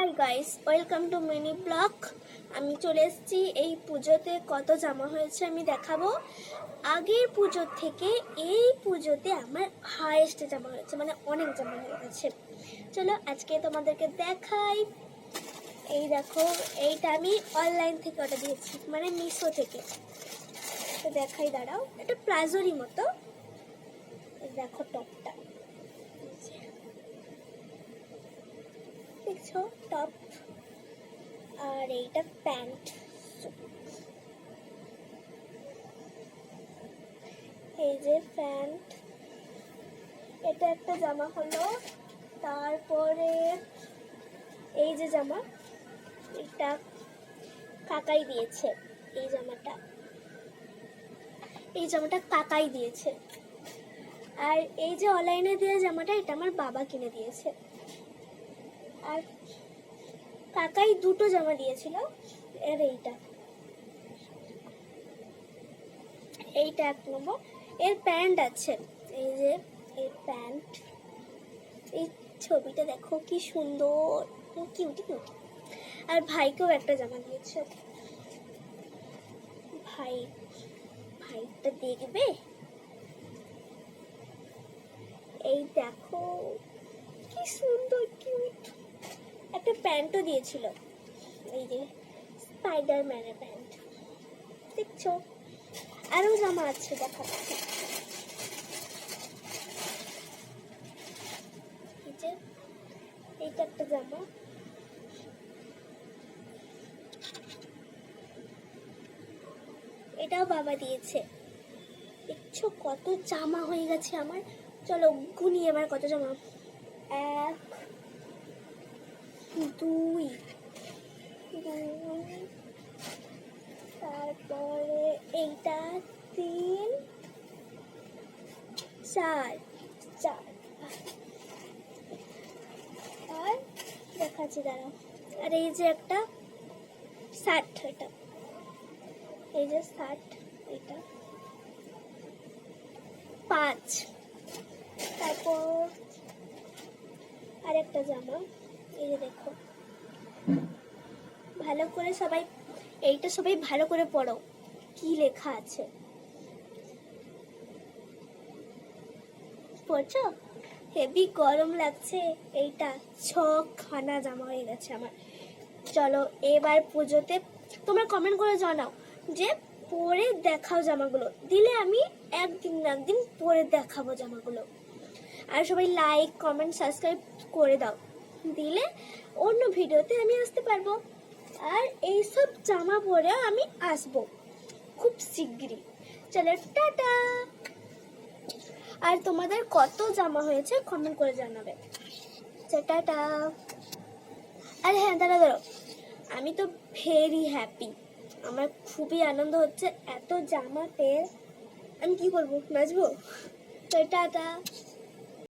Hi guys, welcome to mini blog. আমি চলে এসেছি। এই পুজোতে কত জামা হয়েছে আমি দেখাবো। আগের পুজোর থেকে এই পুজোতে আমার হাইয়েস্ট জামা হয়েছে, মানে অনেক জামা হয়ে গেছে। চলো আজকে তোমাদেরকে দেখাই। এই দেখো, এইটা আমি অনলাইন থেকে অর্ডার দিয়েছি, মানে মিশো থেকে। তো দেখাই, দাঁড়াও। এটা প্লাজোরই মতো। দেখো টপটা, দেখছো টপ, আর এইটা প্যান্ট। এই যে প্যান্ট, এটা একটা জামা হলো। তারপরে এই যে জামা, এটা কাকাই দিয়েছে। এই জামাটা কাকাই দিয়েছে। আর এই যে অনলাইনে দেওয়া জামাটা, এটা আমার বাবা কিনে দিয়েছে। আর কাকাই দুটো জামা দিয়েছিল। আর এইটা এক নম্বর। এর প্যান্ট আছে, এই যে এই প্যান্ট। এই ছবিটা দেখো কি সুন্দর, কিউটি কিউটি। আর ভাইকেও একটা জামা দিয়েছে। ভাইটা দেখবে। এই দেখো কি সুন্দর কিউট। একটা প্যান্টও দিয়েছিল, এই যে স্পাইডারম্যানের প্যান্ট, দেখছো। আরো জামা আছে, দেখাচ্ছি। এই যে এইটা একটা জামা, এটাও বাবা দিয়েছে। দেখছো কত জামা হয়ে গেছে আমার। চলো গুনি এবার কত জামা। 1 2 তারপরে এইটা 3 4 আর দেখাচ্ছি, দাঁড়াও। আর এই যে একটা শার্ট, এটা এই যে শার্ট, এটা 5। তারপর আর একটা জামা, এই যে দেখো। ভালো করে সবাই, এইটা সবাই ভালো করে পড়ো, কি লেখা আছে পড়ছো? হেভি গরম লাগছে। এইটা 6খানা জামা হয়ে গেছে আমার। চলো এবার পুজোতে তোমরা কমেন্ট করে জানাও যে পরে দেখাও জামাগুলো, দিলে আমি একদিন পরে দেখাবো জামাগুলো। আর সবাই লাইক কমেন্ট সাবস্ক্রাইব করে দাও, দিলে অন্য ভিডিওতে আমি আসতে পারবো। আর এইসব জামা পরে আমি আসবো খুব শিগগিরই। চলো টাটা। আর তোমাদের কত জামা হয়েছে কমেন্ট করে জানাবে। টাটা। আর হ্যাঁ, দাঁড়াও, আমি তো ভেরি হ্যাপি। আমার খুবই আনন্দ হচ্ছে এত জামা পেয়ে। আমি কি করবো, নাচবো? তো টাটা।